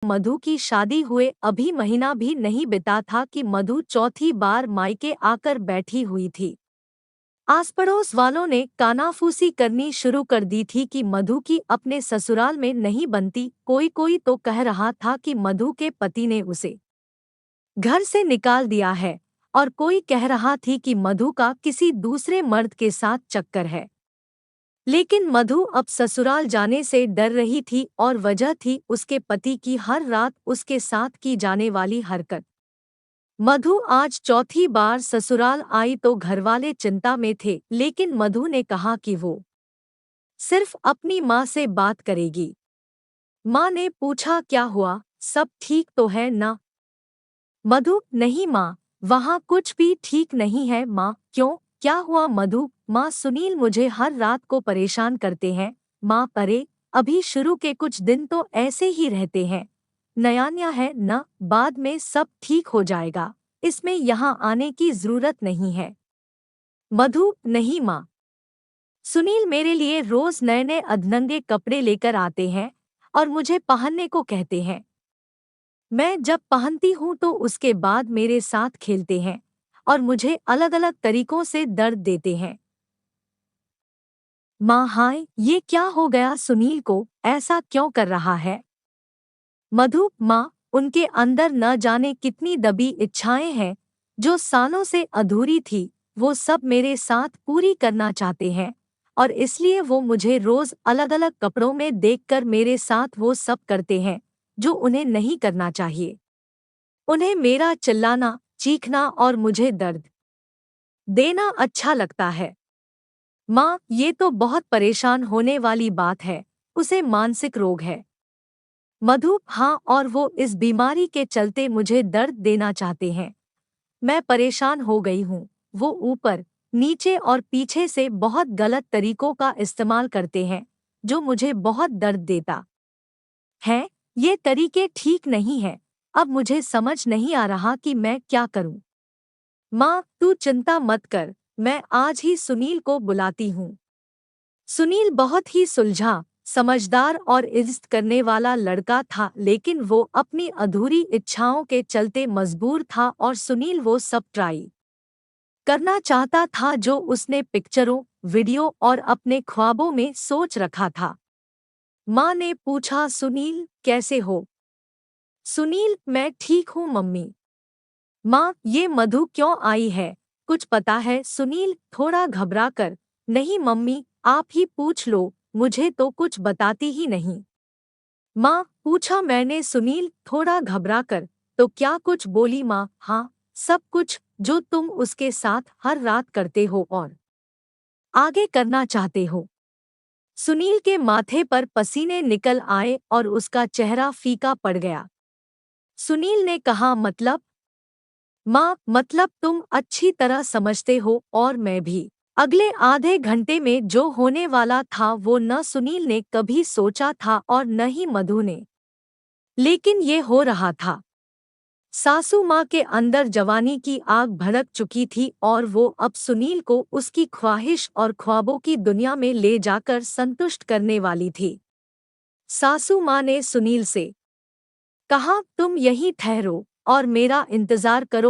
मधु की शादी हुए अभी महीना भी नहीं बिता था कि मधु चौथी बार मायके आकर बैठी हुई थी। आस पड़ोस वालों ने कानाफूसी करनी शुरू कर दी थी कि मधु की अपने ससुराल में नहीं बनती। कोई कोई तो कह रहा था कि मधु के पति ने उसे घर से निकाल दिया है, और कोई कह रहा थी कि मधु का किसी दूसरे मर्द के साथ चक्कर है। लेकिन मधु अब ससुराल जाने से डर रही थी, और वजह थी उसके पति की हर रात उसके साथ की जाने वाली हरकत। मधु आज चौथी बार ससुराल आई तो घरवाले चिंता में थे, लेकिन मधु ने कहा कि वो सिर्फ अपनी माँ से बात करेगी। माँ ने पूछा, क्या हुआ, सब ठीक तो है ना? मधु, नहीं माँ, वहाँ कुछ भी ठीक नहीं है माँ। क्यों, क्या हुआ मधु? माँ, सुनील मुझे हर रात को परेशान करते हैं। माँ, अरे अभी शुरू के कुछ दिन तो ऐसे ही रहते हैं, नया नया है ना, बाद में सब ठीक हो जाएगा, इसमें यहाँ आने की जरूरत नहीं है। मधु, नहीं माँ, सुनील मेरे लिए रोज नए नए अधनंगे कपड़े लेकर आते हैं और मुझे पहनने को कहते हैं। मैं जब पहनती हूँ तो उसके बाद मेरे साथ खेलते हैं और मुझे अलग अलग तरीकों से दर्द देते हैं। माँ, हाय, ये क्या हो गया सुनील को, ऐसा क्यों कर रहा है? मधु, माँ, उनके अंदर न जाने कितनी दबी इच्छाएं हैं जो सालों से अधूरी थी, वो सब मेरे साथ पूरी करना चाहते हैं, और इसलिए वो मुझे रोज अलग अलग कपड़ों में देखकर मेरे साथ वो सब करते हैं जो उन्हें नहीं करना चाहिए। उन्हें मेरा चिल्लाना, चीखना और मुझे दर्द देना अच्छा लगता है। माँ, ये तो बहुत परेशान होने वाली बात है, उसे मानसिक रोग है। मधु, हाँ, और वो इस बीमारी के चलते मुझे दर्द देना चाहते हैं। मैं परेशान हो गई हूँ। वो ऊपर नीचे और पीछे से बहुत गलत तरीकों का इस्तेमाल करते हैं जो मुझे बहुत दर्द देता है। ये तरीके ठीक नहीं हैं। अब मुझे समझ नहीं आ रहा कि मैं क्या करूँ। माँ, तू चिंता मत कर, मैं आज ही सुनील को बुलाती हूँ। सुनील बहुत ही सुलझा, समझदार और इज्जत करने वाला लड़का था, लेकिन वो अपनी अधूरी इच्छाओं के चलते मजबूर था, और सुनील वो सब ट्राई करना चाहता था जो उसने पिक्चरों, वीडियो और अपने ख्वाबों में सोच रखा था। माँ ने पूछा, सुनील कैसे हो? सुनील, मैं ठीक हूँ मम्मी। माँ, ये मधु क्यों आई है, कुछ पता है? सुनील थोड़ा घबरा कर, नहीं मम्मी, आप ही पूछ लो, मुझे तो कुछ बताती ही नहीं। माँ, पूछा मैंने। सुनील थोड़ा घबरा कर, तो क्या कुछ बोली माँ? हाँ, सब कुछ जो तुम उसके साथ हर रात करते हो और आगे करना चाहते हो। सुनील के माथे पर पसीने निकल आए और उसका चेहरा फीका पड़ गया। सुनील ने कहा, मतलब? माँ, मतलब तुम अच्छी तरह समझते हो, और मैं भी। अगले आधे घंटे में जो होने वाला था वो न सुनील ने कभी सोचा था और न ही मधु ने, लेकिन ये हो रहा था। सासू माँ के अंदर जवानी की आग भड़क चुकी थी, और वो अब सुनील को उसकी ख्वाहिश और ख्वाबों की दुनिया में ले जाकर संतुष्ट करने वाली थी। सासू माँ ने सुनील से कहा, तुम यहीं ठहरो और मेरा इंतजार करो।